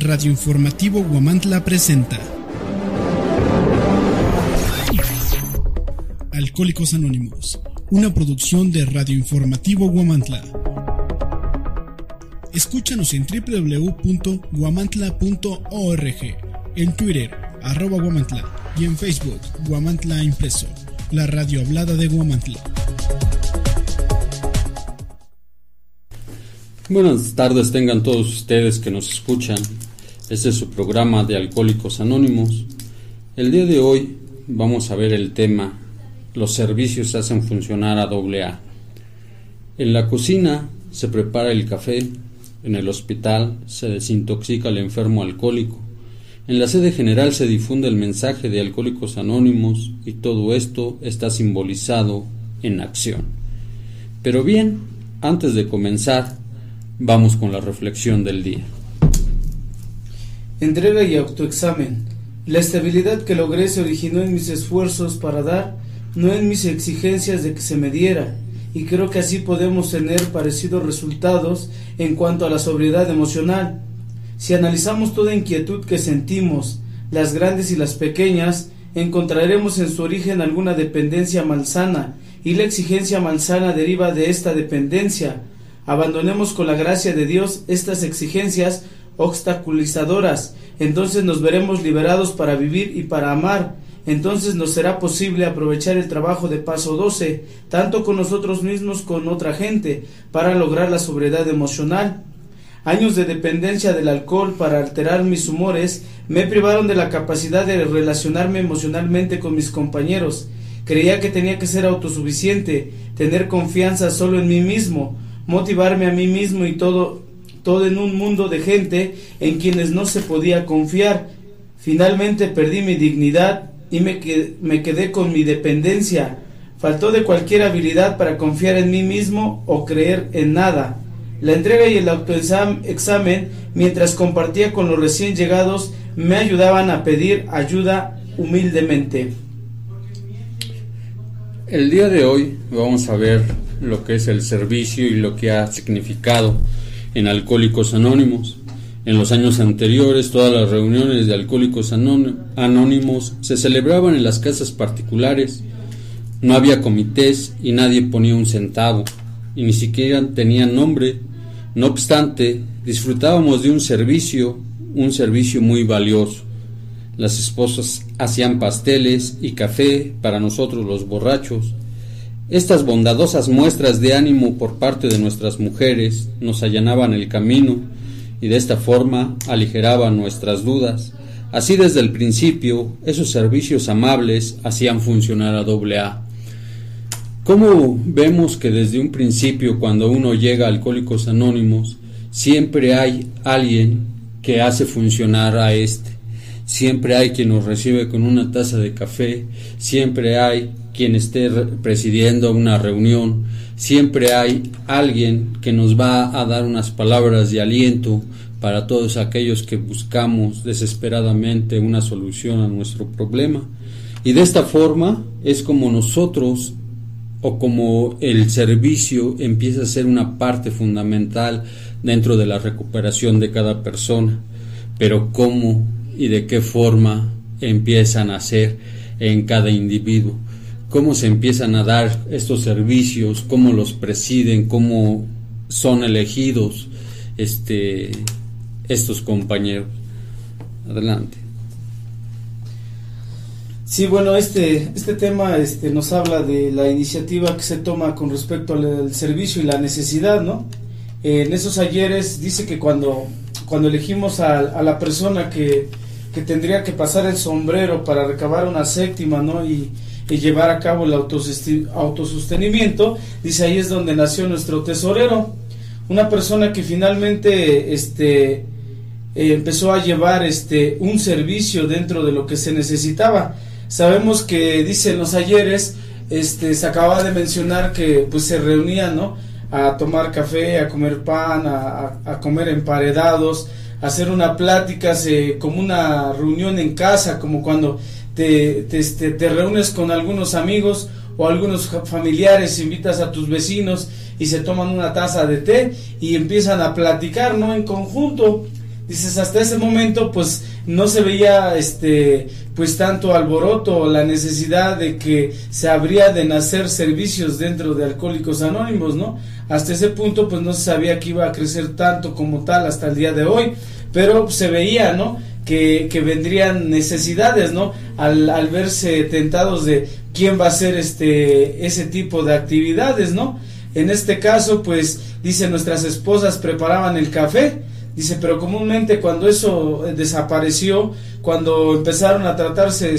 Radio Informativo Huamantla presenta Alcohólicos Anónimos, una producción de Radio Informativo Huamantla. Escúchanos en www.huamantla.org, en Twitter, @Huamantla, y en Facebook, Huamantla Impreso, la radio hablada de Huamantla. Buenas tardes tengan todos ustedes que nos escuchan. Este es su programa de Alcohólicos Anónimos. El día de hoy vamos a ver el tema: los servicios hacen funcionar a AA. En la cocina se prepara el café, en el hospital se desintoxica al enfermo alcohólico, en la sede general se difunde el mensaje de Alcohólicos Anónimos y todo esto está simbolizado en acción. Pero bien, antes de comenzar, vamos con la reflexión del día. Entrega y autoexamen. La estabilidad que logré se originó en mis esfuerzos para dar, no en mis exigencias de que se me diera, y creo que así podemos tener parecidos resultados en cuanto a la sobriedad emocional. Si analizamos toda inquietud que sentimos, las grandes y las pequeñas, encontraremos en su origen alguna dependencia malsana, y la exigencia malsana deriva de esta dependencia. Abandonemos con la gracia de Dios estas exigencias obstaculizadoras, entonces nos veremos liberados para vivir y para amar. Entonces nos será posible aprovechar el trabajo de paso 12, tanto con nosotros mismos como con otra gente, para lograr la sobriedad emocional. Años de dependencia del alcohol para alterar mis humores me privaron de la capacidad de relacionarme emocionalmente con mis compañeros. Creía que tenía que ser autosuficiente, tener confianza solo en mí mismo, motivarme a mí mismo y todo en un mundo de gente en quienes no se podía confiar. Finalmente perdí mi dignidad y me quedé con mi dependencia. Faltó de cualquier habilidad para confiar en mí mismo o creer en nada. La entrega y el autoexamen, mientras compartía con los recién llegados, me ayudaban a pedir ayuda humildemente. El día de hoy vamos a ver lo que es el servicio y lo que ha significado en Alcohólicos Anónimos. En los años anteriores, todas las reuniones de Alcohólicos Anónimos se celebraban en las casas particulares. No había comités y nadie ponía un centavo, y ni siquiera tenían nombre. No obstante, disfrutábamos de un servicio muy valioso. Las esposas hacían pasteles y café para nosotros los borrachos. Estas bondadosas muestras de ánimo por parte de nuestras mujeres nos allanaban el camino y de esta forma aligeraban nuestras dudas. Así desde el principio, esos servicios amables hacían funcionar a AA. ¿Cómo vemos que desde un principio, cuando uno llega a Alcohólicos Anónimos, siempre hay alguien que hace funcionar a este? Siempre hay quien nos recibe con una taza de café, siempre hay quien esté presidiendo una reunión, siempre hay alguien que nos va a dar unas palabras de aliento para todos aquellos que buscamos desesperadamente una solución a nuestro problema. Y de esta forma es como nosotros, o como el servicio empieza a ser una parte fundamental dentro de la recuperación de cada persona. Pero cómo y de qué forma empiezan a ser en cada individuo, cómo se empiezan a dar estos servicios, cómo los presiden, cómo son elegidos estos compañeros. Adelante. Sí, bueno, este tema nos habla de la iniciativa que se toma con respecto al servicio y la necesidad, ¿no? En esos ayeres dice que cuando elegimos a la persona que tendría que pasar el sombrero para recabar una séptima, ¿no? Y llevar a cabo el autosostenimiento, dice, ahí es donde nació nuestro tesorero, una persona que finalmente empezó a llevar un servicio dentro de lo que se necesitaba. Sabemos que, dice en los ayeres, se acaba de mencionar que pues se reunían, ¿no?, a tomar café, a comer pan, a comer emparedados, a hacer una plática, como una reunión en casa, como cuando te reúnes con algunos amigos o algunos familiares, invitas a tus vecinos y se toman una taza de té y empiezan a platicar, ¿no?, en conjunto. Dices, hasta ese momento pues no se veía pues tanto alboroto o la necesidad de que se habría de nacer servicios dentro de Alcohólicos Anónimos, ¿no? Hasta ese punto pues no se sabía que iba a crecer tanto como tal hasta el día de hoy, pero se veía, ¿no?, que vendrían necesidades, ¿no?, al verse tentados de quién va a hacer ese tipo de actividades, ¿no? En este caso pues dice, nuestras esposas preparaban el café. Dice, pero comúnmente cuando eso desapareció, cuando empezaron a tratarse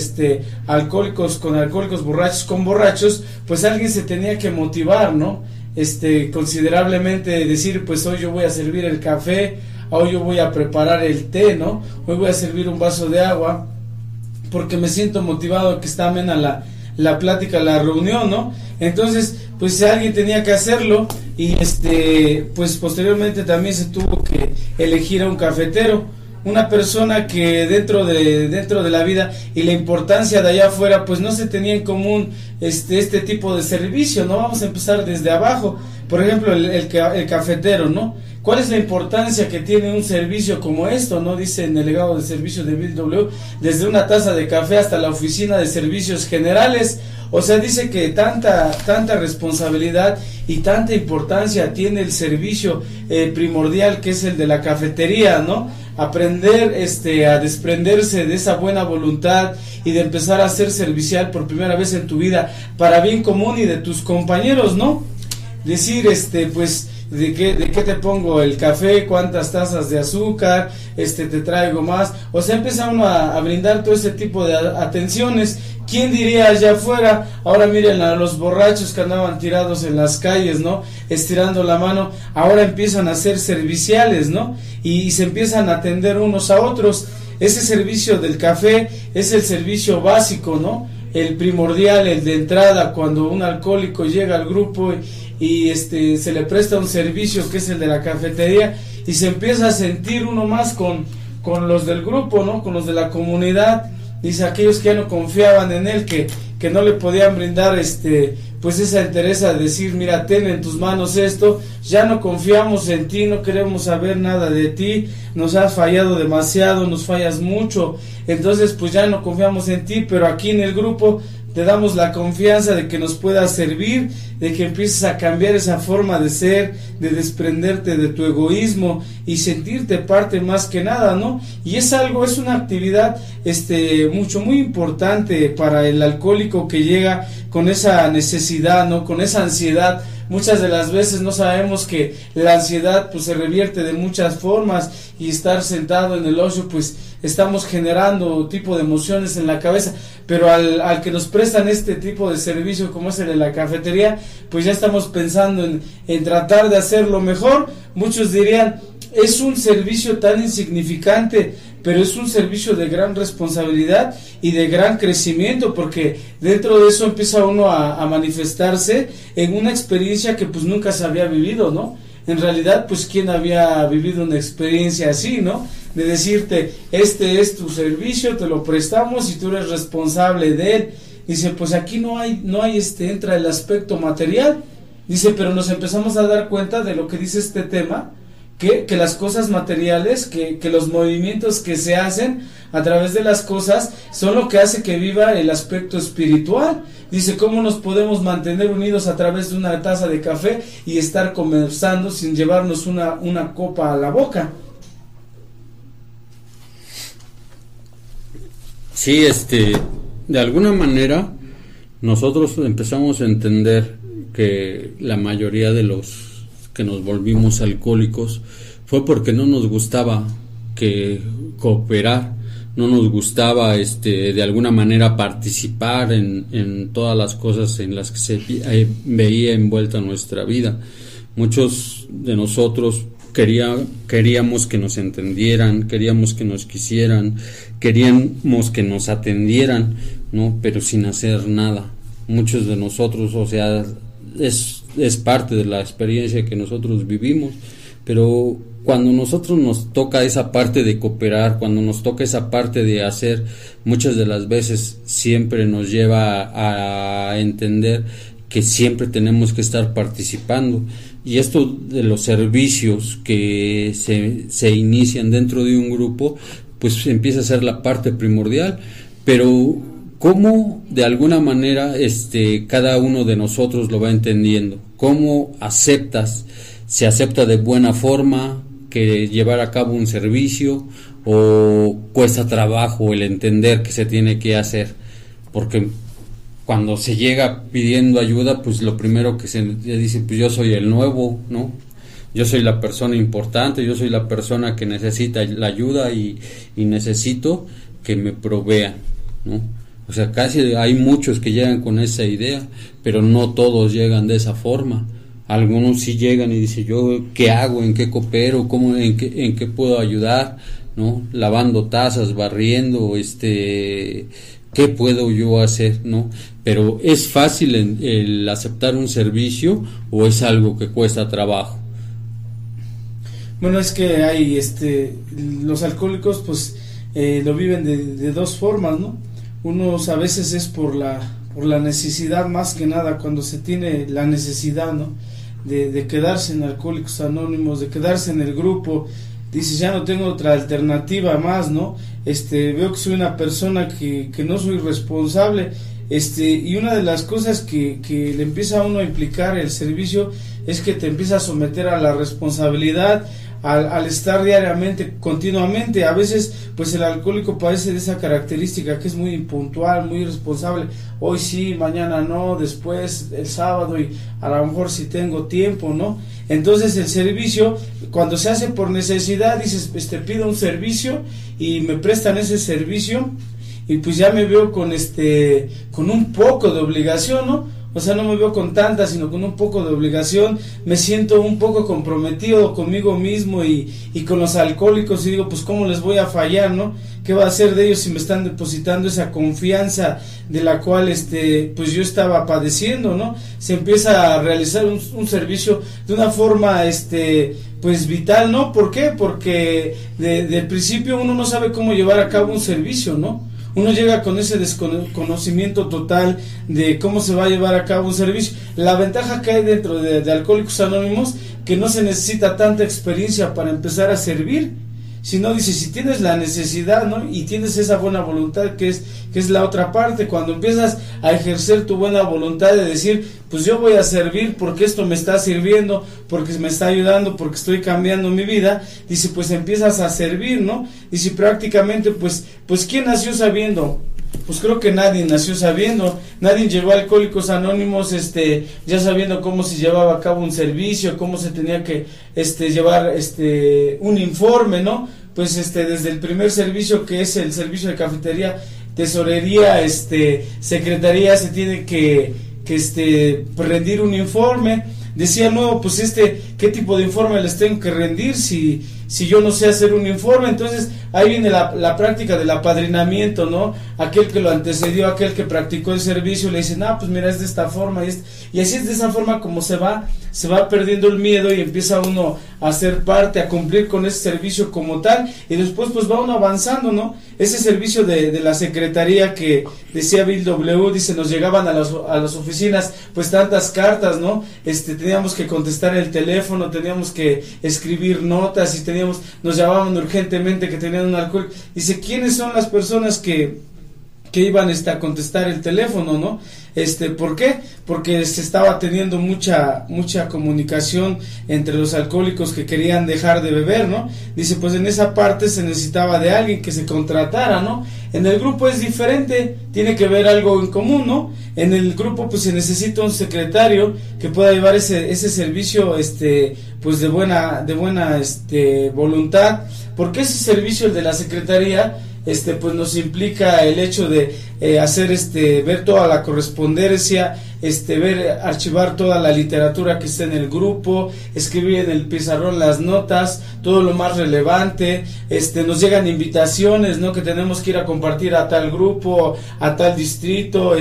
alcohólicos con alcohólicos, borrachos con borrachos, pues alguien se tenía que motivar, ¿no? Considerablemente, decir, pues hoy yo voy a servir el café, hoy yo voy a preparar el té, ¿no? Hoy voy a servir un vaso de agua, porque me siento motivado, que está amena la plática, la reunión, ¿no? Entonces, pues si alguien tenía que hacerlo, y pues posteriormente también se tuvo que elegir a un cafetero, una persona que dentro de la vida y la importancia de allá afuera, pues no se tenía en común este tipo de servicio, ¿no? Vamos a empezar desde abajo. Por ejemplo, el cafetero, ¿no? ¿Cuál es la importancia que tiene un servicio como esto, no? Dice en el legado de servicio de Bill W., desde una taza de café hasta la oficina de servicios generales. O sea, dice que tanta responsabilidad y tanta importancia tiene el servicio primordial, que es el de la cafetería, ¿no? Aprender a desprenderse de esa buena voluntad y de empezar a ser servicial por primera vez en tu vida para bien común y de tus compañeros, ¿no? Decir, pues, ¿de qué te pongo el café? ¿Cuántas tazas de azúcar? Te traigo más. O sea, empieza uno a brindar todo ese tipo de atenciones. ¿Quién diría allá afuera? Ahora miren a los borrachos que andaban tirados en las calles, ¿no? Estirando la mano. Ahora empiezan a ser serviciales, ¿no? Y se empiezan a atender unos a otros. Ese servicio del café es el servicio básico, ¿no? El primordial, el de entrada, cuando un alcohólico llega al grupo y se le presta un servicio que es el de la cafetería, y se empieza a sentir uno más con los del grupo, ¿no? Con los de la comunidad. Dice, aquellos que ya no confiaban en él, que no le podían brindar pues esa entereza de decir, mira, ten en tus manos esto, ya no confiamos en ti, no queremos saber nada de ti, nos has fallado demasiado, nos fallas mucho, entonces pues ya no confiamos en ti, pero aquí en el grupo te damos la confianza de que nos puedas servir, de que empieces a cambiar esa forma de ser, de desprenderte de tu egoísmo y sentirte parte más que nada, ¿no? Y es una actividad muy importante para el alcohólico que llega con esa necesidad, ¿no? Con esa ansiedad. Muchas de las veces no sabemos que la ansiedad pues se revierte de muchas formas, y estar sentado en el ocio pues estamos generando tipo de emociones en la cabeza, pero al que nos prestan este tipo de servicio como es el de la cafetería, pues ya estamos pensando en tratar de hacerlo mejor. Muchos dirían, es un servicio tan insignificante, pero es un servicio de gran responsabilidad y de gran crecimiento, porque dentro de eso empieza uno a manifestarse en una experiencia que pues nunca se había vivido, ¿no? En realidad, pues ¿quién había vivido una experiencia así, no? De decirte, este es tu servicio, te lo prestamos y tú eres responsable de él. Dice, pues aquí no hay entra el aspecto material. Dice, pero nos empezamos a dar cuenta de lo que dice este tema, que las cosas materiales, que los movimientos que se hacen a través de las cosas son lo que hace que viva el aspecto espiritual. Dice, ¿cómo nos podemos mantener unidos a través de una taza de café y estar conversando sin llevarnos una copa a la boca? Sí, de alguna manera nosotros empezamos a entender que la mayoría de los que nos volvimos alcohólicos fue porque no nos gustaba cooperar, no nos gustaba de alguna manera participar en todas las cosas en las que se veía envuelta nuestra vida. Muchos de nosotros queríamos que nos entendieran, queríamos que nos quisieran, queríamos que nos atendieran, ¿no? Pero sin hacer nada. Muchos de nosotros, o sea, es parte de la experiencia que nosotros vivimos, pero cuando nosotros nos toca esa parte de cooperar, cuando nos toca esa parte de hacer, muchas de las veces siempre nos lleva a entender que siempre tenemos que estar participando. Y esto de los servicios que se inician dentro de un grupo, pues empieza a ser la parte primordial, pero ¿cómo de alguna manera cada uno de nosotros lo va entendiendo? ¿Cómo aceptas? ¿Se acepta de buena forma que llevar a cabo un servicio, o cuesta trabajo el entender que se tiene que hacer? Porque cuando se llega pidiendo ayuda, pues lo primero que se dice, pues yo soy el nuevo, ¿no? Yo soy la persona importante, yo soy la persona que necesita la ayuda y necesito que me provean, ¿no? O sea, casi hay muchos que llegan con esa idea, pero no todos llegan de esa forma. Algunos sí llegan y dicen, yo qué hago, en qué coopero, cómo, en qué puedo ayudar, ¿no? Lavando tazas, barriendo, ¿qué puedo yo hacer, no? Pero ¿es fácil el aceptar un servicio o es algo que cuesta trabajo? Bueno, es que hay los alcohólicos pues lo viven de dos formas, ¿no? Unos a veces es por la necesidad, más que nada cuando se tiene la necesidad, ¿no? De quedarse en Alcohólicos Anónimos, de quedarse en el grupo. Dices, ya no tengo otra alternativa más, ¿no? Veo que soy una persona que no soy responsable, y una de las cosas que le empieza a uno a implicar el servicio es que te empieza a someter a la responsabilidad, al estar diariamente, continuamente. A veces pues el alcohólico padece de esa característica que es muy impuntual, muy irresponsable. Hoy sí, mañana no, después el sábado, y a lo mejor si tengo tiempo, ¿no? Entonces el servicio, cuando se hace por necesidad, dices, pido un servicio y me prestan ese servicio, y pues ya me veo con un poco de obligación, ¿no? O sea, no me veo con tanta, sino con un poco de obligación. Me siento un poco comprometido conmigo mismo y con los alcohólicos, y digo, pues cómo les voy a fallar, ¿no? ¿Qué va a hacer de ellos si me están depositando esa confianza de la cual pues yo estaba padeciendo, ¿no? Se empieza a realizar un servicio de una forma pues vital, ¿no? ¿Por qué? Porque de principio uno no sabe cómo llevar a cabo un servicio, ¿no? Uno llega con ese desconocimiento total de cómo se va a llevar a cabo un servicio. La ventaja que hay dentro de Alcohólicos Anónimos, que no se necesita tanta experiencia para empezar a servir, sino dice, si tienes la necesidad, ¿no? Y tienes esa buena voluntad que es la otra parte, cuando empiezas a ejercer tu buena voluntad de decir, pues yo voy a servir porque esto me está sirviendo, porque me está ayudando, porque estoy cambiando mi vida, dice, pues empiezas a servir, ¿no? Dice, prácticamente, pues ¿quién nació sabiendo? Pues creo que nadie nació sabiendo, nadie llegó a Alcohólicos Anónimos ya sabiendo cómo se llevaba a cabo un servicio, cómo se tenía que llevar un informe, ¿no? Pues desde el primer servicio, que es el servicio de cafetería, tesorería, secretaría, se tiene que rendir un informe. Decía, no, pues ¿qué tipo de informe les tengo que rendir si yo no sé hacer un informe? Entonces ahí viene la práctica del apadrinamiento, ¿no? Aquel que lo antecedió, aquel que practicó el servicio, le dicen, pues mira, es de esta forma, y así es de esa forma como se va perdiendo el miedo, y empieza uno a ser parte, a cumplir con ese servicio como tal, y después pues va uno avanzando, ¿no? Ese servicio de la secretaría que decía Bill W., dice, nos llegaban a las oficinas pues tantas cartas, ¿no? Teníamos que contestar el teléfono, teníamos que escribir notas, y nos llamaban urgentemente que tenían un alcohol. Dice, ¿quiénes son las personas que iban a contestar el teléfono, ¿no? ¿Por qué? Porque se estaba teniendo mucha comunicación entre los alcohólicos que querían dejar de beber, ¿no? Dice, pues en esa parte se necesitaba de alguien que se contratara, ¿no? En el grupo es diferente, tiene que haber algo en común, ¿no? En el grupo pues se necesita un secretario que pueda llevar ese servicio, pues de buena voluntad, porque ese servicio, el de la secretaría, pues nos implica el hecho de hacer ver toda la correspondencia, archivar toda la literatura que está en el grupo, escribir en el pizarrón las notas, todo lo más relevante. Nos llegan invitaciones, ¿no? Que tenemos que ir a compartir a tal grupo, a tal distrito,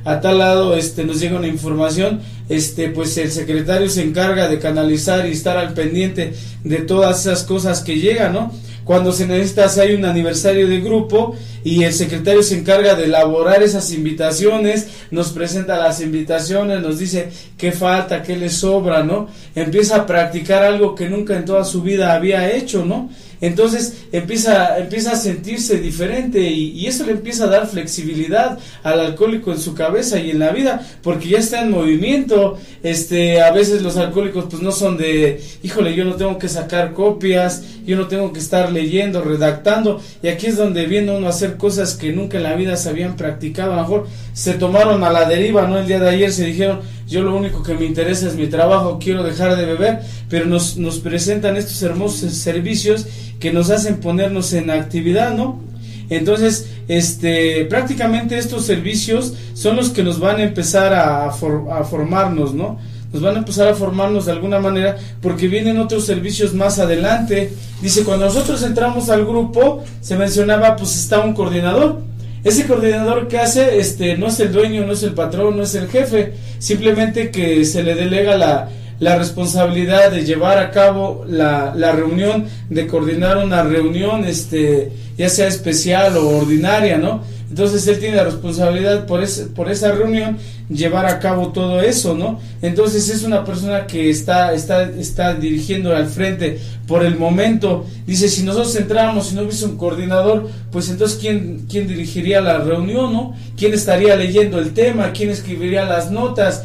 a tal lado, nos llega una información, pues el secretario se encarga de canalizar y estar al pendiente de todas esas cosas que llegan, ¿no? cuando se necesita, si hay un aniversario de grupo y el secretario se encarga de elaborar esas invitaciones, nos presenta las invitaciones, nos dice qué falta, qué le sobra, ¿no? Empieza a practicar algo que nunca en toda su vida había hecho, ¿no? Entonces empieza a sentirse diferente y eso le empieza a dar flexibilidad al alcohólico en su cabeza y en la vida, porque ya está en movimiento. A veces los alcohólicos pues no son de, híjole, yo no tengo que sacar copias, yo no tengo que estar leyendo, redactando, y aquí es donde viene uno a hacer cosas que nunca en la vida se habían practicado. A lo mejor se tomaron a la deriva, ¿no? El día de ayer se dijeron, yo lo único que me interesa es mi trabajo, quiero dejar de beber, pero nos presentan estos hermosos servicios que nos hacen ponernos en actividad, ¿no? Entonces, prácticamente estos servicios son los que nos van a empezar a formarnos, ¿no? Nos van a empezar a formarnos de alguna manera, porque vienen otros servicios más adelante. Dice, cuando nosotros entramos al grupo, se mencionaba, pues está un coordinador. Ese coordinador que hace, no es el dueño, no es el patrón, no es el jefe, simplemente que se le delega la responsabilidad de llevar a cabo la reunión, de coordinar una reunión, ya sea especial o ordinaria, ¿no? Entonces él tiene la responsabilidad por esa reunión llevar a cabo todo eso, ¿no? Entonces es una persona que está dirigiendo al frente por el momento. Dice, si nosotros entramos y no hubiese un coordinador, pues entonces ¿quién dirigiría la reunión, ¿no? ¿Quién estaría leyendo el tema? ¿Quién escribiría las notas?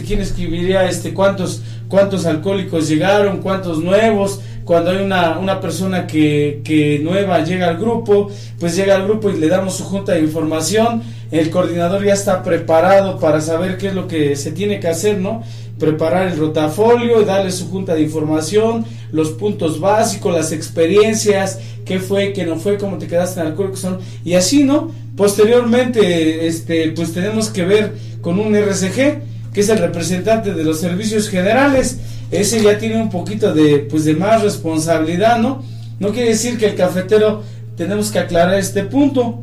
¿Quién escribiría cuántos alcohólicos llegaron, cuántos nuevos? Cuando hay una persona que nueva llega al grupo, pues llega al grupo y le damos su junta de información. El coordinador ya está preparado para saber qué es lo que se tiene que hacer, ¿no? Preparar el rotafolio y darle su junta de información, los puntos básicos, las experiencias, qué fue, qué no fue, cómo te quedaste en Alcohólicos Anónimos, y así, ¿no? Posteriormente, pues tenemos que ver con un RCG, que es el representante de los servicios generales. Ese ya tiene un poquito de más responsabilidad, ¿no? No quiere decir que el cafetero, tenemos que aclarar este punto.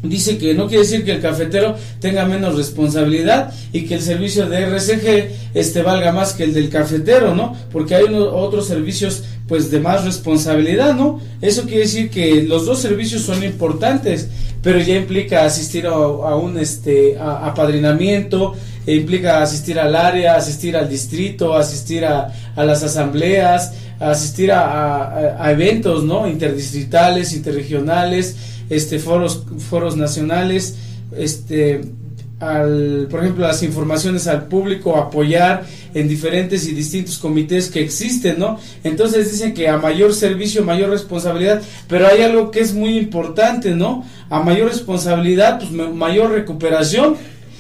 Dice que no quiere decir que el cafetero tenga menos responsabilidad y que el servicio de RCG valga más que el del cafetero, ¿no? Porque hay otros servicios pues de más responsabilidad, ¿no? Eso quiere decir que los dos servicios son importantes, pero ya implica asistir a un apadrinamiento, implica asistir al área, asistir al distrito, asistir a las asambleas, asistir a eventos, ¿no? Interdistritales, interregionales, foros nacionales, por ejemplo, las informaciones al público, apoyar en diferentes y distintos comités que existen, ¿no? Entonces dicen que a mayor servicio, mayor responsabilidad, pero hay algo que es muy importante, ¿no? A mayor responsabilidad, pues mayor recuperación.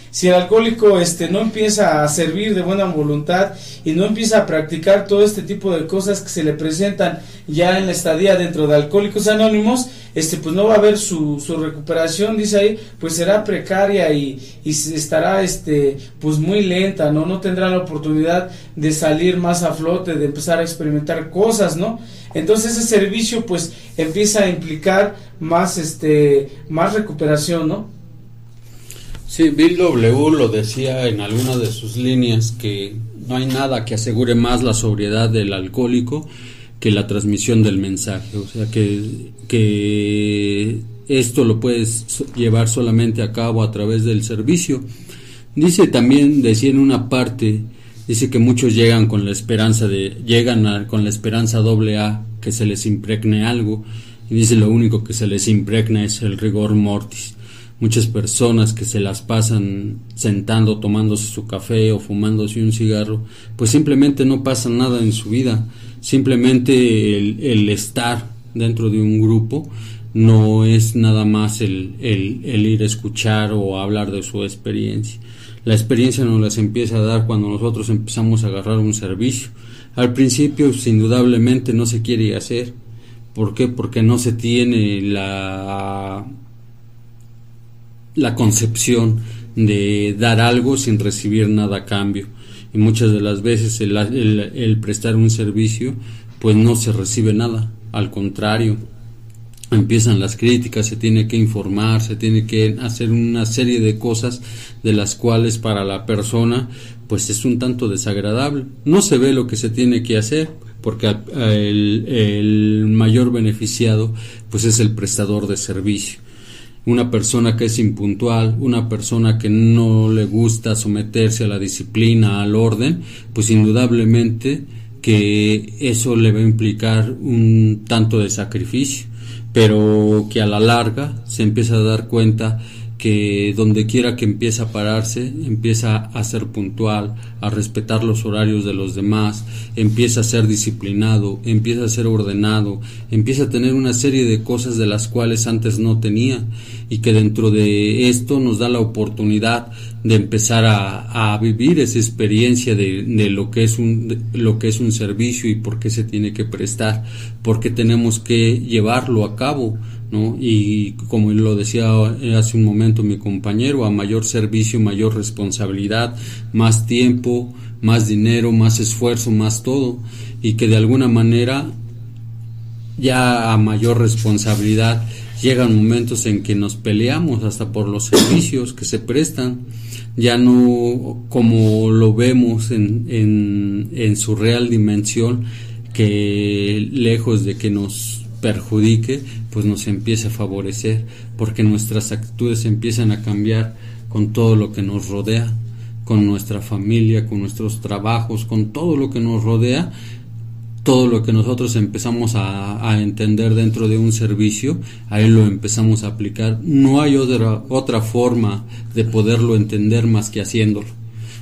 Si el alcohólico no empieza a servir de buena voluntad y no empieza a practicar todo este tipo de cosas que se le presentan ya en la estadía dentro de Alcohólicos Anónimos, pues no va a haber su recuperación, dice ahí, pues será precaria y estará pues muy lenta, no tendrá la oportunidad de salir más a flote, de empezar a experimentar cosas, ¿no? Entonces ese servicio pues empieza a implicar más recuperación, ¿no? Sí, Bill W. lo decía en alguna de sus líneas, que no hay nada que asegure más la sobriedad del alcohólico que la transmisión del mensaje. O sea, que esto lo puedes llevar solamente a cabo a través del servicio. Decía en una parte, dice que muchos llegan con la esperanza AA, que se les impregne algo, y dice lo único que se les impregna es el rigor mortis. Muchas personas que se las pasan sentando, tomándose su café o fumándose un cigarro, pues simplemente no pasa nada en su vida. Simplemente el estar dentro de un grupo no es nada más el ir a escuchar o a hablar de su experiencia. La experiencia nos las empieza a dar cuando nosotros empezamos a agarrar un servicio. Al principio, indudablemente, no se quiere hacer. ¿Por qué? Porque no se tiene la concepción de dar algo sin recibir nada a cambio, y muchas de las veces el prestar un servicio pues no se recibe nada, al contrario, empiezan las críticas, se tiene que informar, se tiene que hacer una serie de cosas de las cuales para la persona pues es un tanto desagradable, no se ve lo que se tiene que hacer, porque el mayor beneficiado pues es el prestador de servicio. Una persona que es impuntual, una persona que no le gusta someterse a la disciplina, al orden, pues indudablemente que eso le va a implicar un tanto de sacrificio, pero que a la larga se empieza a dar cuenta que donde quiera que empieza a pararse, empieza a ser puntual, a respetar los horarios de los demás, empieza a ser disciplinado, empieza a ser ordenado, empieza a tener una serie de cosas de las cuales antes no tenía, y que dentro de esto nos da la oportunidad de empezar a vivir esa experiencia de lo que es un servicio y por qué se tiene que prestar, por qué tenemos que llevarlo a cabo, ¿no? Y como lo decía hace un momento mi compañero, a mayor servicio, mayor responsabilidad, más tiempo, más dinero, más esfuerzo, más todo, y que de alguna manera ya a mayor responsabilidad llegan momentos en que nos peleamos hasta por los servicios que se prestan, ya no como lo vemos en su real dimensión, que lejos de que nos perjudique, pues nos empieza a favorecer, porque nuestras actitudes empiezan a cambiar con todo lo que nos rodea, con nuestra familia, con nuestros trabajos, con todo lo que nos rodea. Todo lo que nosotros empezamos a entender dentro de un servicio, ahí lo empezamos a aplicar. No hay otra forma de poderlo entender más que haciéndolo.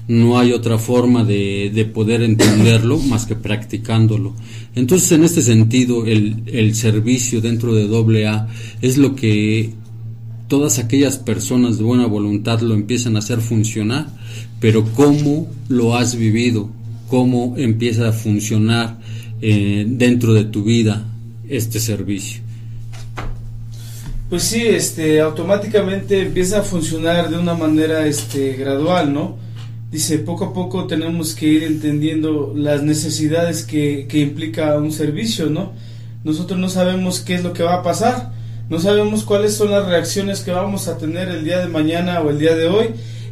No hay otra forma de poder entenderlo más que practicándolo. Entonces, en este sentido, el servicio dentro de AA es lo que todas aquellas personas de buena voluntad lo empiezan a hacer funcionar, pero ¿cómo lo has vivido? ¿Cómo empieza a funcionar dentro de tu vida este servicio? Pues sí, automáticamente empieza a funcionar de una manera gradual, ¿no? Dice, poco a poco tenemos que ir entendiendo las necesidades que implica un servicio, ¿no? Nosotros no sabemos qué es lo que va a pasar, no sabemos cuáles son las reacciones que vamos a tener el día de mañana o el día de hoy.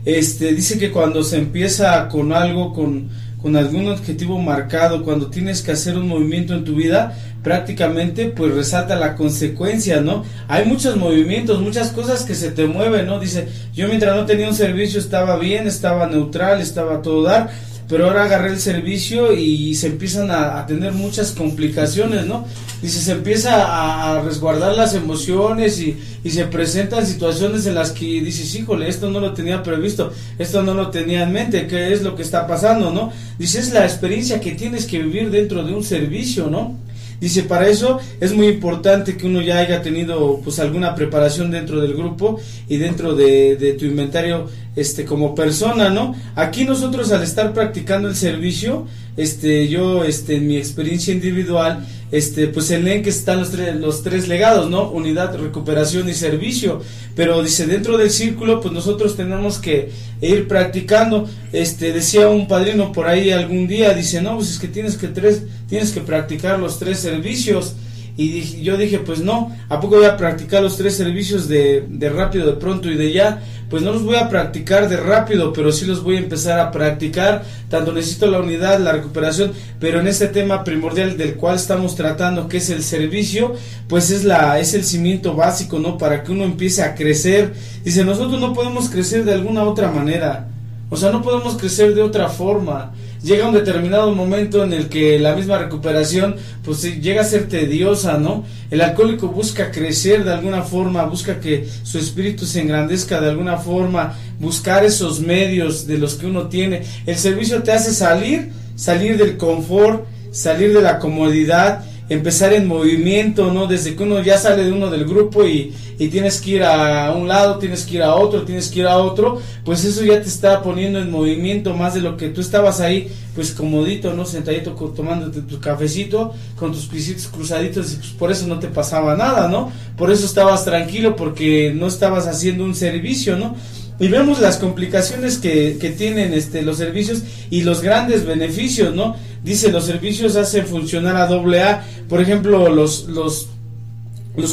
Dice que cuando se empieza con algo, con algún objetivo marcado, cuando tienes que hacer un movimiento en tu vida, prácticamente pues resalta la consecuencia, ¿no? Hay muchos movimientos, muchas cosas que se te mueven, ¿no? Dice, yo mientras no tenía un servicio estaba bien, estaba neutral, estaba a todo dar, pero ahora agarré el servicio y se empiezan a tener muchas complicaciones, ¿no? Dice, se empieza a resguardar las emociones y se presentan situaciones en las que dices, híjole, esto no lo tenía previsto, esto no lo tenía en mente, ¿qué es lo que está pasando, no? Dice, es la experiencia que tienes que vivir dentro de un servicio, ¿no? Dice, para eso es muy importante que uno ya haya tenido pues alguna preparación dentro del grupo y dentro de tu inventario como persona, ¿no? Aquí nosotros al estar practicando el servicio, yo en mi experiencia individual, pues en ENC están los tres legados, ¿no? Unidad, recuperación y servicio. Pero dice, dentro del círculo, pues nosotros tenemos que ir practicando. Decía un padrino por ahí algún día, dice, no, pues es que tienes que practicar los tres servicios. Y yo dije, pues no, ¿a poco voy a practicar los tres servicios de rápido, de pronto y de ya? Pues no los voy a practicar de rápido, pero sí los voy a empezar a practicar. Tanto necesito la unidad, la recuperación, pero en este tema primordial del cual estamos tratando, que es el servicio, pues es el cimiento básico, ¿no? Para que uno empiece a crecer. Dice, nosotros no podemos crecer de alguna otra manera, o sea, no podemos crecer de otra forma. Llega un determinado momento en el que la misma recuperación pues llega a ser tediosa, ¿no? El alcohólico busca crecer de alguna forma, busca que su espíritu se engrandezca de alguna forma, buscar esos medios de los que uno tiene. El servicio te hace salir del confort, salir de la comodidad, empezar en movimiento, ¿no? Desde que uno ya sale de uno del grupo y tienes que ir a un lado, tienes que ir a otro, pues eso ya te está poniendo en movimiento más de lo que tú estabas ahí, pues comodito, ¿no? Sentadito tomándote tu cafecito, con tus pisitos cruzaditos, y pues por eso no te pasaba nada, ¿no? Por eso estabas tranquilo, porque no estabas haciendo un servicio, ¿no? Y vemos las complicaciones que tienen los servicios y los grandes beneficios, ¿no? Dice, los servicios hacen funcionar a AA. Por ejemplo, los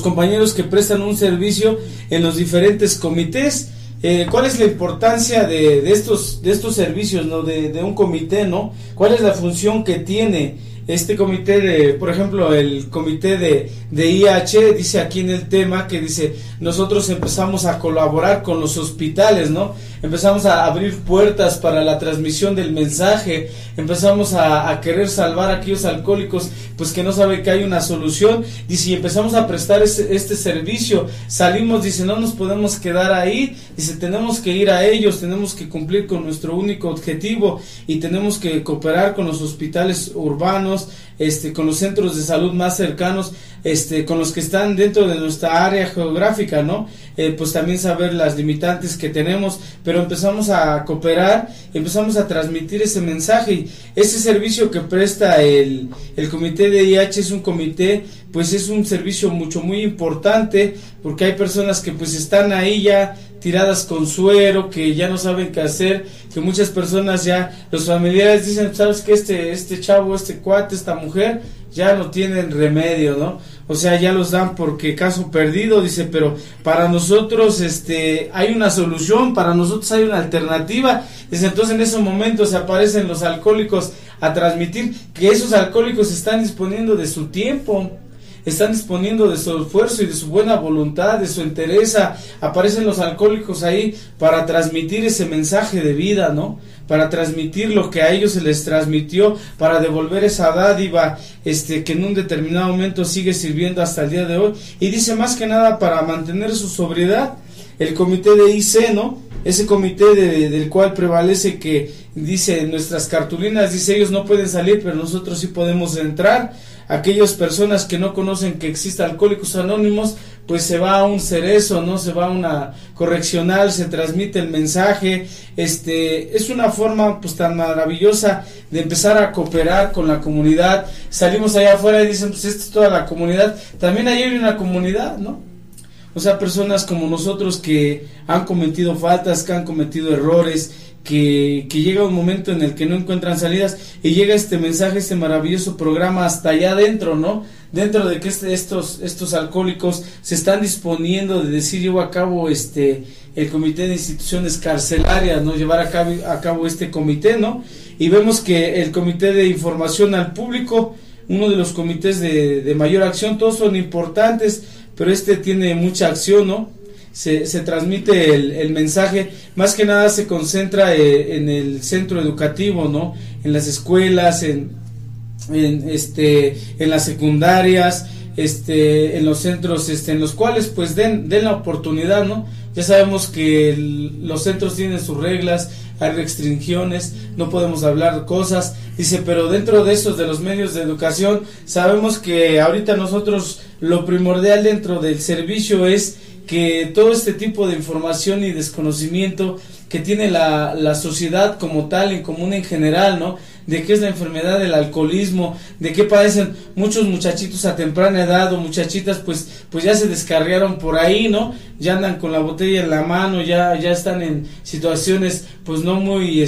compañeros que prestan un servicio en los diferentes comités, ¿cuál es la importancia de estos servicios, ¿no? De un comité, ¿no? ¿Cuál es la función que tiene? este comité de, por ejemplo, el comité de IH dice aquí en el tema que dice, nosotros empezamos a colaborar con los hospitales, ¿no? Empezamos a abrir puertas para la transmisión del mensaje, empezamos a querer salvar a aquellos alcohólicos, pues que no saben que hay una solución, dice, y empezamos a prestar este servicio, salimos, dice, no nos podemos quedar ahí, dice, tenemos que ir a ellos, tenemos que cumplir con nuestro único objetivo, y tenemos que cooperar con los hospitales urbanos, con los centros de salud más cercanos, con los que están dentro de nuestra área geográfica, ¿no? Pues también saber las limitantes que tenemos, pero empezamos a cooperar, empezamos a transmitir ese mensaje, y ese servicio que presta el comité de IH es un comité, pues es un servicio muy importante, porque hay personas que pues están ahí ya tiradas con suero, que ya no saben qué hacer, que muchas personas ya, los familiares dicen, sabes que este chavo, este cuate, esta mujer, ya no tienen remedio, ¿no? O sea, ya los dan porque caso perdido, dice, pero para nosotros hay una solución, para nosotros hay una alternativa, dice, entonces en esos momentos aparecen los alcohólicos a transmitir que esos alcohólicos están disponiendo de su tiempo, están disponiendo de su esfuerzo y de su buena voluntad, de su entereza, aparecen los alcohólicos ahí para transmitir ese mensaje de vida, ¿no? Para transmitir lo que a ellos se les transmitió, para devolver esa dádiva, que en un determinado momento sigue sirviendo hasta el día de hoy, y dice más que nada para mantener su sobriedad. El comité de IC, ¿no? Ese comité del cual prevalece que dice en nuestras cartulinas, dice, ellos no pueden salir, pero nosotros sí podemos entrar. Aquellas personas que no conocen que existe Alcohólicos Anónimos, pues se va a un cerezo, ¿no? Se va a una correccional, se transmite el mensaje. Es una forma pues tan maravillosa de empezar a cooperar con la comunidad. Salimos allá afuera y dicen, pues esta es toda la comunidad. También ahí hay una comunidad, ¿no? O sea, personas como nosotros que han cometido faltas, que han cometido errores, que llega un momento en el que no encuentran salidas, y llega este mensaje, este maravilloso programa hasta allá adentro, ¿no? Dentro de que estos alcohólicos se están disponiendo de decir, llevo a cabo el comité de instituciones carcelarias, ¿no? Llevar a cabo este comité, ¿no? Y vemos que el comité de información al público, uno de los comités de mayor acción, todos son importantes, pero tiene mucha acción, ¿no? Se transmite el mensaje, más que nada se concentra en el centro educativo, ¿no? En las escuelas, en las secundarias, en los centros, en los cuales pues den la oportunidad, ¿no? Ya sabemos que los centros tienen sus reglas, hay restricciones, no podemos hablar cosas, dice, pero dentro de estos, de los medios de educación, sabemos que ahorita nosotros lo primordial dentro del servicio es que todo este tipo de información y desconocimiento que tiene la sociedad como tal, en común en general, ¿no? De qué es la enfermedad del alcoholismo, de qué padecen muchos muchachitos a temprana edad, o muchachitas pues ya se descarriaron por ahí, ¿no? Ya andan con la botella en la mano, ya están en situaciones pues no muy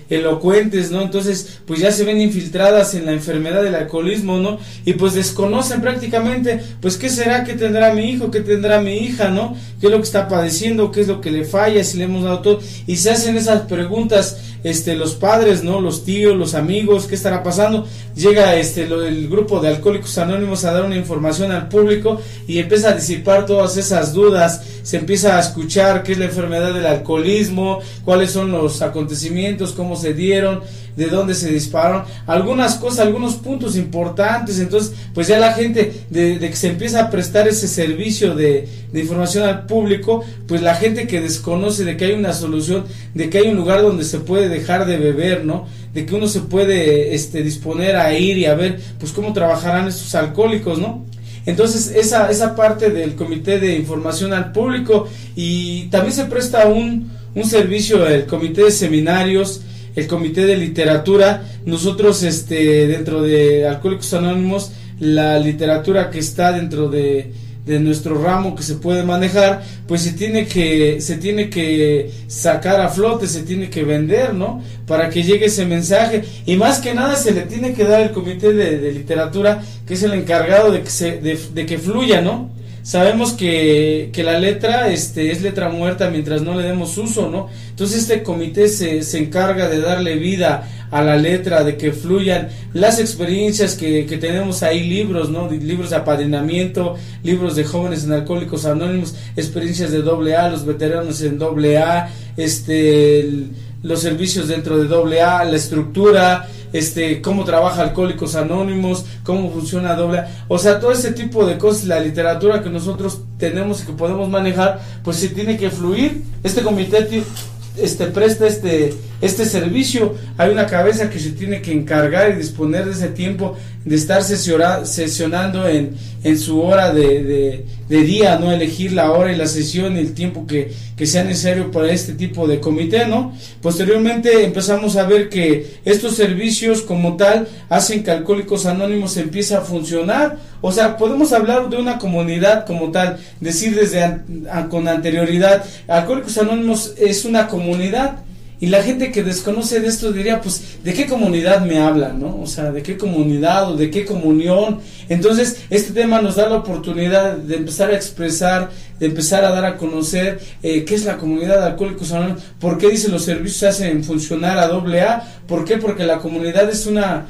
elocuentes, ¿no? Entonces pues ya se ven infiltradas en la enfermedad del alcoholismo, ¿no? Y pues desconocen prácticamente pues qué será, qué tendrá mi hijo, qué tendrá mi hija, ¿no? Qué es lo que está padeciendo, qué es lo que le falla, si le hemos dado todo, y se hacen esas preguntas los padres, ¿no? Los tíos, los amigos, ¿qué estará pasando? Llega el grupo de Alcohólicos Anónimos a dar una información al público y empieza a disipar todas esas dudas, se empieza a escuchar qué es la enfermedad del alcoholismo, cuáles son los acontecimientos, cómo se dieron, de dónde se dispararon, algunas cosas, algunos puntos importantes. Entonces pues ya la gente de que se empieza a prestar ese servicio de información al público, pues la gente que desconoce de que hay una solución, de que hay un lugar donde se puede dejar de beber, ¿no? De que uno se puede disponer a ir y a ver pues cómo trabajarán estos alcohólicos, ¿no? Entonces esa parte del comité de información al público, y también se presta un servicio, el comité de seminarios, el comité de literatura. Nosotros dentro de Alcohólicos Anónimos, la literatura que está dentro de nuestro ramo que se puede manejar, pues se tiene que sacar a flote, se tiene que vender, ¿no? Para que llegue ese mensaje, y más que nada se le tiene que dar el comité de literatura, que es el encargado de que fluya, ¿no? Sabemos que la letra es letra muerta mientras no le demos uso, ¿no? Entonces este comité se encarga de darle vida a la letra, de que fluyan las experiencias que tenemos ahí, libros, ¿no? Libros de apadrinamiento, libros de jóvenes en Alcohólicos Anónimos, experiencias de AA, los veteranos en AA, los servicios dentro de AA, la estructura, cómo trabaja Alcohólicos Anónimos, cómo funciona AA, o sea, todo ese tipo de cosas, la literatura que nosotros tenemos y que podemos manejar, pues se tiene que fluir. Este comité presta este servicio. Hay una cabeza que se tiene que encargar y disponer de ese tiempo de estar sesionando en su hora de día, ¿no? Elegir la hora y la sesión y el tiempo que sea necesario para este tipo de comité, ¿no? Posteriormente empezamos a ver que estos servicios como tal hacen que Alcohólicos Anónimos empiece a funcionar. O sea, podemos hablar de una comunidad como tal, decir con anterioridad, Alcohólicos Anónimos es una comunidad. Y la gente que desconoce de esto diría, pues, ¿de qué comunidad me hablan, no? O sea, ¿de qué comunidad o de qué comunión? Entonces, este tema nos da la oportunidad de empezar a expresar, de empezar a dar a conocer qué es la comunidad de Alcohólicos Anónimos, por qué dice los servicios se hacen funcionar a AA, ¿por qué? Porque la comunidad es una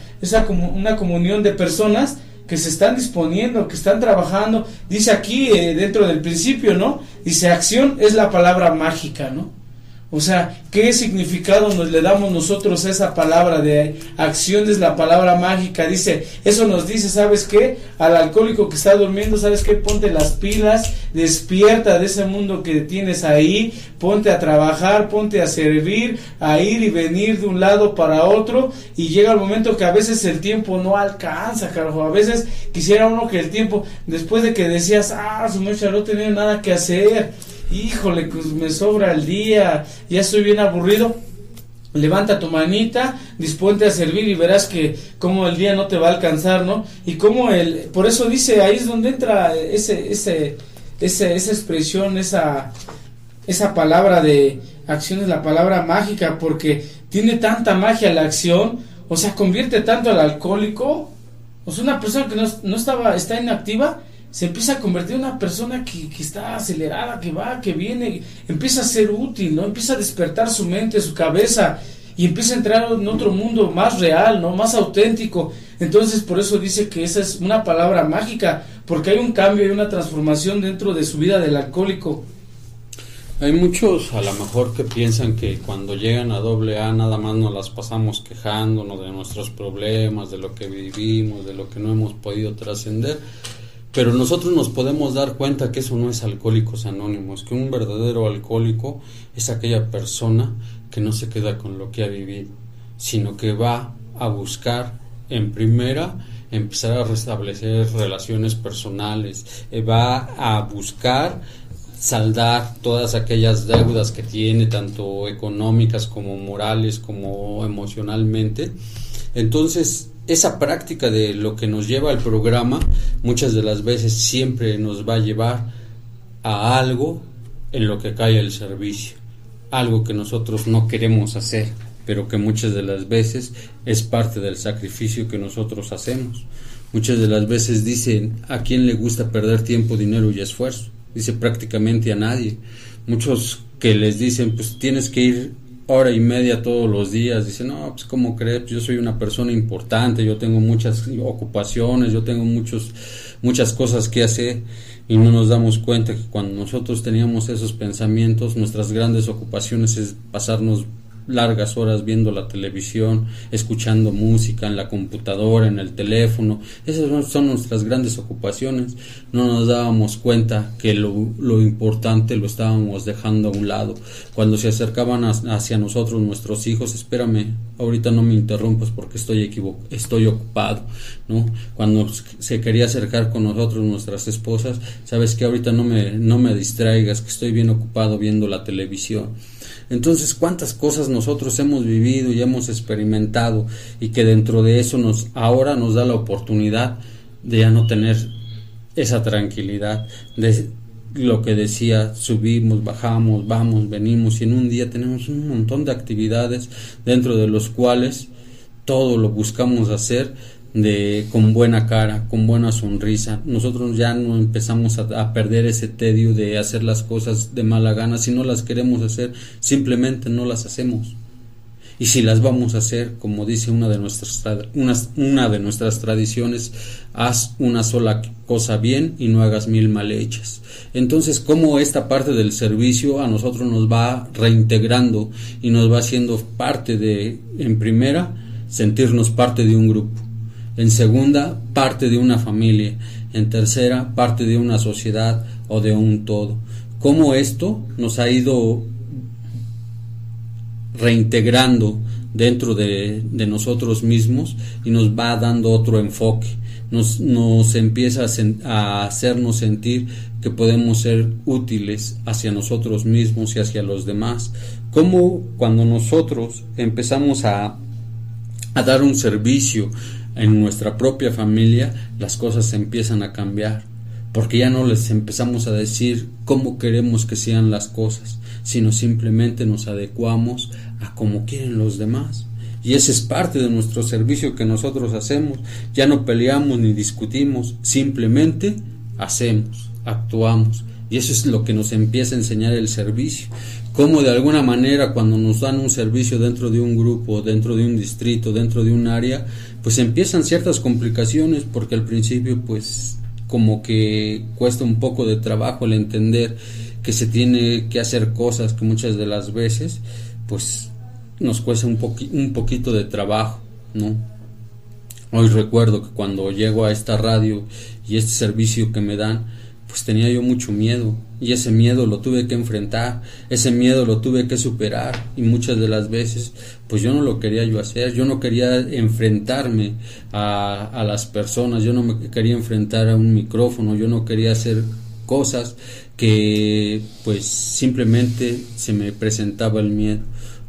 comunión de personas que se están disponiendo, que están trabajando. Dice aquí, dentro del principio, ¿no? Dice, acción es la palabra mágica, ¿no? O sea, ¿qué significado nos le damos nosotros a esa palabra de acción? Es la palabra mágica. Dice, eso nos dice, ¿sabes qué? Al alcohólico que está durmiendo, ¿sabes qué? Ponte las pilas, despierta de ese mundo que tienes ahí, ponte a trabajar, ponte a servir, a ir y venir de un lado para otro, y llega el momento que a veces el tiempo no alcanza, carajo. A veces quisiera uno que el tiempo, después de que decías, su mecha, no tenía nada que hacer, híjole, pues me sobra el día, ya estoy bien aburrido, levanta tu manita, disponte a servir y verás que como el día no te va a alcanzar, ¿no? Y como por eso dice, ahí es donde entra esa expresión, esa palabra de acción es la palabra mágica, porque tiene tanta magia la acción, o sea, convierte tanto al alcohólico, o sea, una persona que está inactiva, se empieza a convertir en una persona que está acelerada, que va, que viene, empieza a ser útil, ¿no? Empieza a despertar su mente, su cabeza, y empieza a entrar en otro mundo más real, ¿no? Más auténtico. Entonces, por eso dice que esa es una palabra mágica, porque hay un cambio, hay una transformación dentro de su vida del alcohólico. Hay muchos a lo mejor que piensan que cuando llegan a AA nada más nos las pasamos quejándonos de nuestros problemas, de lo que vivimos, de lo que no hemos podido trascender. Pero nosotros nos podemos dar cuenta que eso no es Alcohólicos Anónimos, que un verdadero alcohólico es aquella persona que no se queda con lo que ha vivido, sino que va a buscar en primera empezar a restablecer relaciones personales, va a buscar saldar todas aquellas deudas que tiene, tanto económicas como morales como emocionalmente. Entonces, esa práctica de lo que nos lleva al programa muchas de las veces siempre nos va a llevar a algo en lo que cae el servicio, algo que nosotros no queremos hacer, pero que muchas de las veces es parte del sacrificio que nosotros hacemos. Muchas de las veces dicen, ¿a quién le gusta perder tiempo, dinero y esfuerzo? Dice, prácticamente a nadie. Muchos que les dicen, pues tienes que ir hora y media todos los días, dicen, no, pues ¿cómo crees? Yo soy una persona importante, yo tengo muchas ocupaciones, yo tengo muchas cosas que hacer, y no nos damos cuenta que cuando nosotros teníamos esos pensamientos, nuestras grandes ocupaciones es pasarnos largas horas viendo la televisión, escuchando música en la computadora, en el teléfono. Esas son nuestras grandes ocupaciones. No nos dábamos cuenta que lo importante lo estábamos dejando a un lado. Cuando se acercaban hacia nosotros nuestros hijos, espérame, ahorita no me interrumpas porque estoy ocupado, ¿no? Cuando se quería acercar con nosotros nuestras esposas, sabes que ahorita no me distraigas, que estoy bien ocupado viendo la televisión. Entonces, ¿cuántas cosas nosotros hemos vivido y hemos experimentado, y que dentro de eso ahora nos da la oportunidad de ya no tener esa tranquilidad, de lo que decía, subimos, bajamos, vamos, venimos, y en un día tenemos un montón de actividades dentro de los cuales todo lo buscamos hacer con buena cara, con buena sonrisa. Nosotros ya no empezamos a perder ese tedio de hacer las cosas de mala gana. Si no las queremos hacer, simplemente no las hacemos. y si las vamos a hacer, como dice una de nuestras tradiciones, haz una sola cosa bien y no hagas 1000 mal hechas. Entonces, cómo esta parte del servicio a nosotros nos va reintegrando y nos va haciendo parte de, en primera, sentirnos parte de un grupo, en segunda, parte de una familia, en tercera, parte de una sociedad o de un todo. Cómo esto nos ha ido reintegrando dentro de nosotros mismos y nos va dando otro enfoque, nos empieza a hacernos sentir que podemos ser útiles hacia nosotros mismos y hacia los demás. Como cuando nosotros empezamos a dar un servicio en nuestra propia familia, las cosas empiezan a cambiar, porque ya no les empezamos a decir cómo queremos que sean las cosas, sino simplemente nos adecuamos a como quieren los demás. Y ese es parte de nuestro servicio que nosotros hacemos. Ya no peleamos ni discutimos, simplemente hacemos, actuamos. Y eso es lo que nos empieza a enseñar el servicio. Cómo de alguna manera cuando nos dan un servicio dentro de un grupo, dentro de un distrito, dentro de un área, pues empiezan ciertas complicaciones, porque al principio pues como que cuesta un poco de trabajo el entender que se tiene que hacer cosas que muchas de las veces pues nos cuesta un poquito de trabajo, ¿no? Hoy recuerdo que cuando llego a esta radio y este servicio que me dan, pues tenía yo mucho miedo, y ese miedo lo tuve que enfrentar, ese miedo lo tuve que superar, y muchas de las veces pues yo no lo quería yo hacer, yo no quería enfrentarme a las personas, yo no me quería enfrentar a un micrófono, yo no quería hacer cosas que pues simplemente se me presentaba el miedo.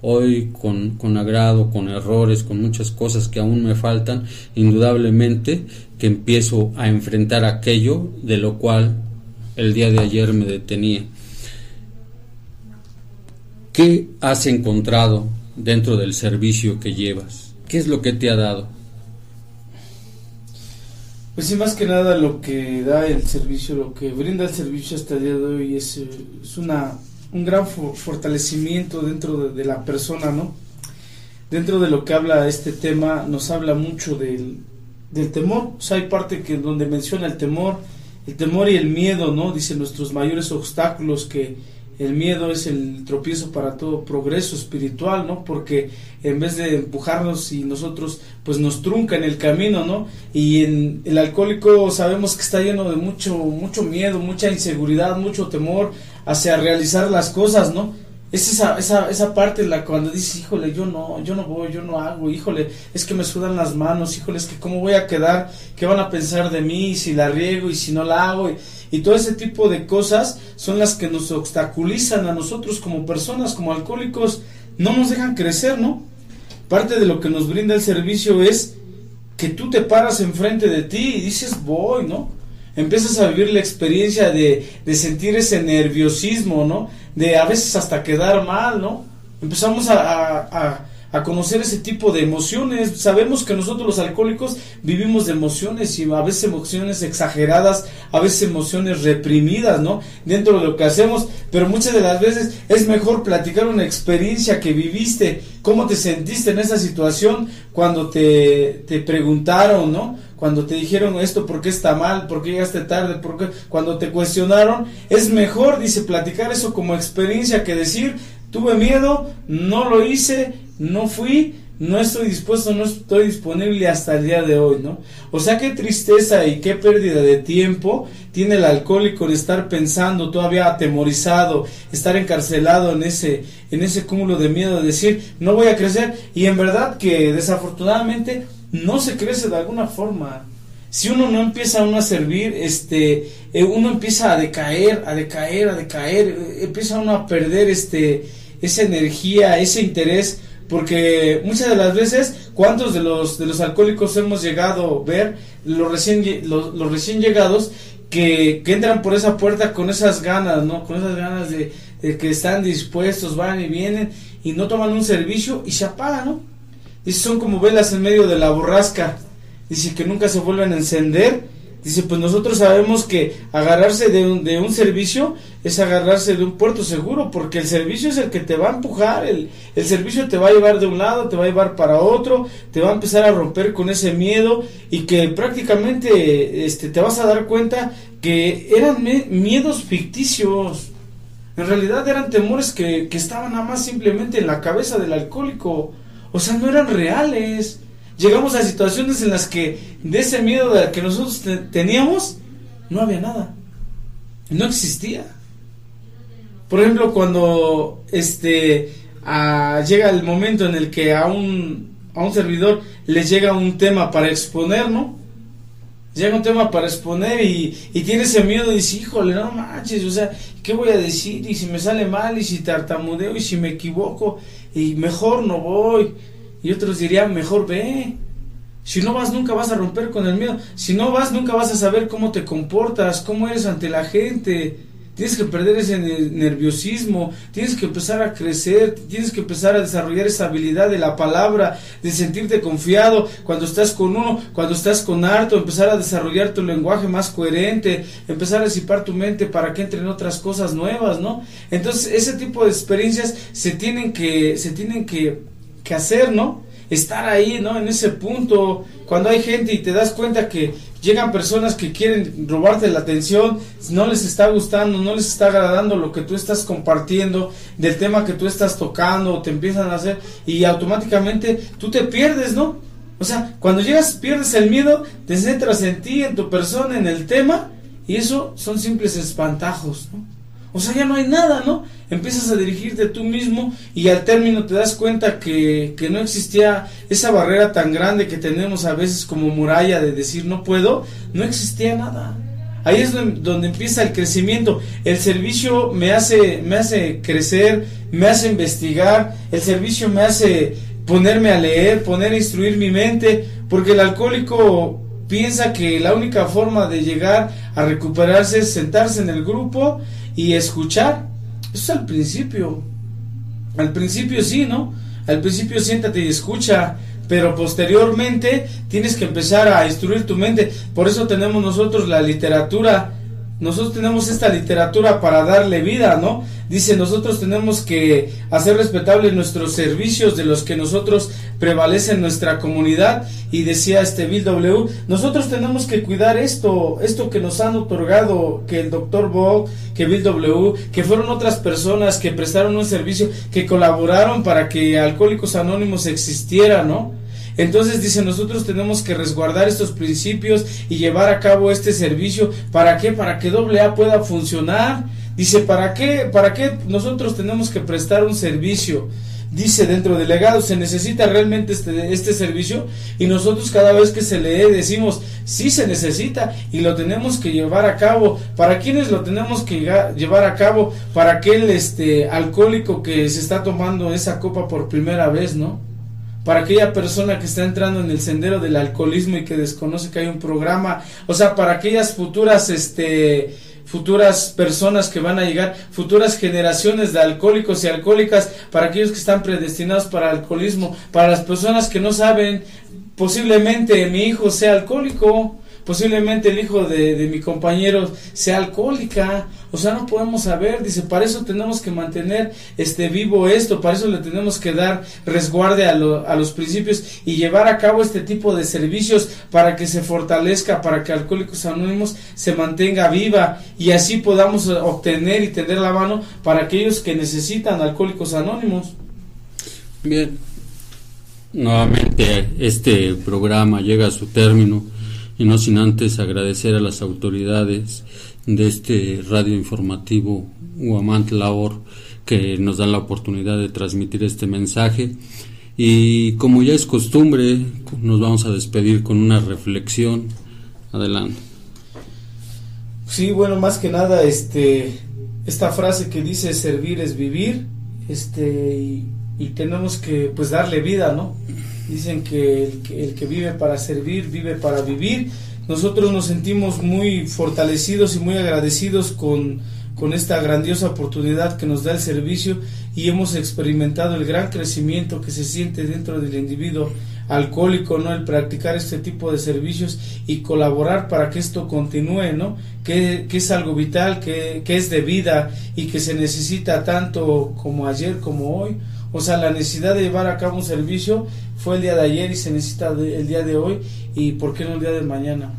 Hoy con agrado, con errores, con muchas cosas que aún me faltan, indudablemente que empiezo a enfrentar aquello de lo cual el día de ayer me detenía. ¿Qué has encontrado dentro del servicio que llevas? ¿Qué es lo que te ha dado? Pues sí, más que nada lo que da el servicio, lo que brinda el servicio hasta el día de hoy es un gran fortalecimiento dentro de la persona, ¿no? Dentro de lo que habla este tema, nos habla mucho del temor. O sea, hay parte que donde menciona el temor y el miedo, ¿no? Dice nuestros mayores obstáculos, que el miedo es el tropiezo para todo progreso espiritual, ¿no? Porque en vez de empujarnos y nosotros, pues nos trunca en el camino, ¿no? Y en el alcohólico sabemos que está lleno de mucho miedo, mucha inseguridad, mucho temor hacia realizar las cosas, ¿no? Es esa parte cuando dices, híjole, yo no voy, yo no hago, híjole, es que me sudan las manos, híjole, es que cómo voy a quedar, qué van a pensar de mí, si la riego y si no la hago, y todo ese tipo de cosas son las que nos obstaculizan a nosotros como personas, como alcohólicos, no nos dejan crecer, ¿no? Parte de lo que nos brinda el servicio es que tú te paras enfrente de ti y dices, voy, ¿no? Empiezas a vivir la experiencia de sentir ese nerviosismo, ¿no? De a veces hasta quedar mal, ¿no? Empezamos a conocer ese tipo de emociones. Sabemos que nosotros los alcohólicos vivimos de emociones, y a veces emociones exageradas, a veces emociones reprimidas, ¿no? Dentro de lo que hacemos, pero muchas de las veces es mejor platicar una experiencia que viviste, cómo te sentiste en esa situación cuando te preguntaron, ¿no? Cuando te dijeron esto, ¿por qué está mal? ¿Por qué llegaste tarde? ¿Por qué? Cuando te cuestionaron, es mejor, dice, platicar eso como experiencia que decir, tuve miedo, no lo hice, no fui, no estoy dispuesto, no estoy disponible hasta el día de hoy, ¿no? O sea, qué tristeza y qué pérdida de tiempo tiene el alcohólico de estar pensando, todavía atemorizado, estar encarcelado en ese cúmulo de miedo de decir, no voy a crecer, y en verdad que desafortunadamente no se crece de alguna forma. Si uno no empieza a servir, uno empieza a decaer, empieza uno a perder esa energía, ese interés, porque muchas de las veces, ¿cuántos de los alcohólicos hemos llegado a ver, los recién llegados, que entran por esa puerta con esas ganas, ¿no? Con esas ganas de que están dispuestos, van y vienen, y no toman un servicio y se apagan, ¿no? Dice, son como velas en medio de la borrasca, dice que nunca se vuelven a encender Dice, pues nosotros sabemos que agarrarse de un servicio es agarrarse de un puerto seguro, porque el servicio es el que te va a empujar, el servicio te va a llevar de un lado, te va a llevar para otro, te va a empezar a romper con ese miedo, y que prácticamente te vas a dar cuenta que eran miedos ficticios. En realidad eran temores que estaban nada más simplemente en la cabeza del alcohólico, o sea, no eran reales. Llegamos a situaciones en las que de ese miedo que nosotros teníamos, no había nada, no existía. Por ejemplo, cuando llega el momento en el que a un servidor le llega un tema para exponer, ¿no? Llega un tema para exponer y tiene ese miedo y dice, híjole, no manches, o sea, ¿qué voy a decir? Y si me sale mal, y si tartamudeo, y si me equivoco, y mejor no voy. Y otros dirían, mejor ve. Si no vas, nunca vas a romper con el miedo. Si no vas, nunca vas a saber cómo te comportas, cómo eres ante la gente. Tienes que perder ese nerviosismo, tienes que empezar a crecer, tienes que empezar a desarrollar esa habilidad de la palabra, de sentirte confiado cuando estás con uno, cuando estás con harto, empezar a desarrollar tu lenguaje más coherente, empezar a disipar tu mente para que entren otras cosas nuevas, ¿no? Entonces, ese tipo de experiencias se tienen que hacer, ¿no? Estar ahí, ¿no? En ese punto, cuando hay gente y te das cuenta que llegan personas que quieren robarte la atención, no les está gustando, no les está agradando lo que tú estás compartiendo, del tema que tú estás tocando, te empiezan a hacer, y automáticamente tú te pierdes, ¿no? O sea, cuando llegas, pierdes el miedo, te centras en ti, en tu persona, en el tema, y eso son simples espantajos, ¿no? O sea, ya no hay nada, ¿no? Empiezas a dirigirte tú mismo y al término te das cuenta que no existía esa barrera tan grande que tenemos a veces como muralla de decir no puedo, no existía nada. Ahí es donde empieza el crecimiento. El servicio me hace crecer, me hace investigar, el servicio me hace ponerme a leer, poner a instruir mi mente, porque el alcohólico piensa que la única forma de llegar a recuperarse es sentarse en el grupo y escuchar. Eso es al principio sí, ¿no? Al principio siéntate y escucha, pero posteriormente tienes que empezar a instruir tu mente. Por eso tenemos nosotros la literatura. Nosotros tenemos esta literatura para darle vida, ¿no? Dice, nosotros tenemos que hacer respetables nuestros servicios de los que nosotros prevalece en nuestra comunidad. Y decía Bill W., nosotros tenemos que cuidar esto que nos han otorgado, que el Dr. Bock, que Bill W., que fueron otras personas que prestaron un servicio, que colaboraron para que Alcohólicos Anónimos existiera, ¿no? Entonces dice, nosotros tenemos que resguardar estos principios y llevar a cabo este servicio. ¿Para qué? Para que AA pueda funcionar. Dice, ¿para qué nosotros tenemos que prestar un servicio? Dice, dentro del legado se necesita realmente este servicio, y nosotros cada vez que se lee decimos, sí se necesita y lo tenemos que llevar a cabo. ¿Para quiénes lo tenemos que llevar a cabo? Para aquel alcohólico que se está tomando esa copa por primera vez, ¿no? Para aquella persona que está entrando en el sendero del alcoholismo y que desconoce que hay un programa, o sea, para aquellas futuras personas que van a llegar, futuras generaciones de alcohólicos y alcohólicas, para aquellos que están predestinados para el alcoholismo, para las personas que no saben, posiblemente mi hijo sea alcohólico, posiblemente el hijo de mi compañero sea alcohólica. O sea, no podemos saber. Dice, para eso tenemos que mantener vivo esto, para eso le tenemos que dar resguarde a los principios y llevar a cabo este tipo de servicios para que se fortalezca, para que Alcohólicos Anónimos se mantenga viva y así podamos obtener y tender la mano para aquellos que necesitan Alcohólicos Anónimos. Bien, nuevamente este programa llega a su término, y no sin antes agradecer a las autoridades de este radio informativo Huamantla Or, que nos dan la oportunidad de transmitir este mensaje. Y como ya es costumbre, nos vamos a despedir con una reflexión. Adelante. Sí, bueno, más que nada esta frase que dice servir es vivir, y tenemos que pues darle vida, ¿no? Dicen que el que vive para servir, vive para vivir. Nosotros nos sentimos muy fortalecidos y muy agradecidos con esta grandiosa oportunidad que nos da el servicio, y hemos experimentado el gran crecimiento que se siente dentro del individuo alcohólico, ¿no? El practicar este tipo de servicios y colaborar para que esto continúe, ¿no? Que es algo vital, que es de vida y que se necesita tanto como ayer como hoy. O sea, la necesidad de llevar a cabo un servicio fue el día de ayer y se necesita el día de hoy, y ¿por qué no el día de mañana?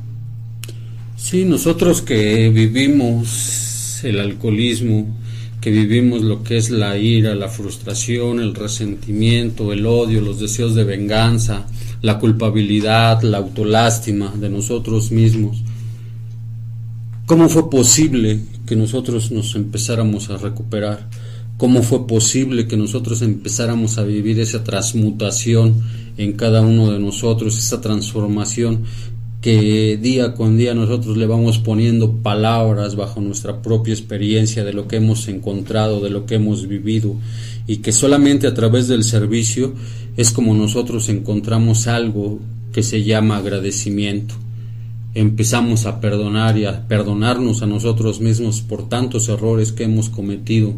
Sí, nosotros que vivimos el alcoholismo, que vivimos lo que es la ira, la frustración, el resentimiento, el odio, los deseos de venganza, la culpabilidad, la autolástima de nosotros mismos, ¿cómo fue posible que nosotros nos empezáramos a recuperar? ¿Cómo fue posible que nosotros empezáramos a vivir esa transmutación en cada uno de nosotros, esa transformación que día con día nosotros le vamos poniendo palabras bajo nuestra propia experiencia de lo que hemos encontrado, de lo que hemos vivido, y que solamente a través del servicio es como nosotros encontramos algo que se llama agradecimiento? Empezamos a perdonar y a perdonarnos a nosotros mismos por tantos errores que hemos cometido,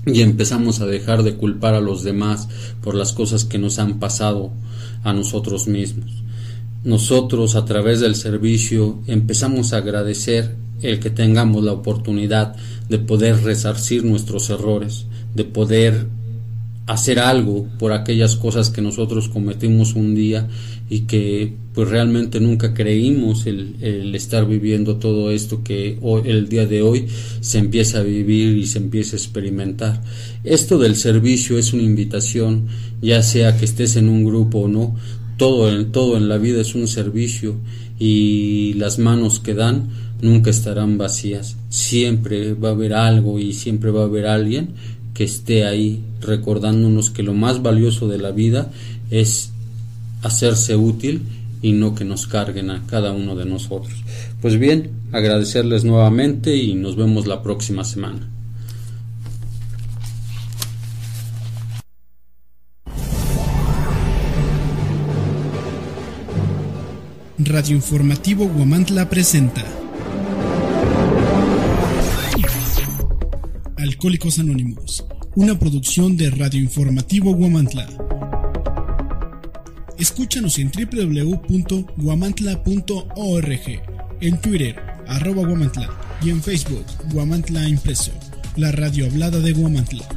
y empezamos a dejar de culpar a los demás por las cosas que nos han pasado a nosotros mismos. Nosotros, a través del servicio, empezamos a agradecer el que tengamos la oportunidad de poder resarcir nuestros errores, de poder hacer algo por aquellas cosas que nosotros cometimos un día y que pues realmente nunca creímos el estar viviendo todo esto que hoy, el día de hoy, se empieza a vivir y se empieza a experimentar. Esto del servicio es una invitación, ya sea que estés en un grupo o no. Todo en la vida es un servicio, y las manos que dan nunca estarán vacías. Siempre va a haber algo y siempre va a haber alguien que esté ahí recordándonos que lo más valioso de la vida es hacerse útil y no que nos carguen a cada uno de nosotros. Pues bien, agradecerles nuevamente y nos vemos la próxima semana. Radio Informativo Huamantla presenta Alcohólicos Anónimos, una producción de Radio Informativo Huamantla. Escúchanos en www.huamantla.org, en Twitter @Huamantla y en Facebook Huamantla Impreso, la radio hablada de Huamantla.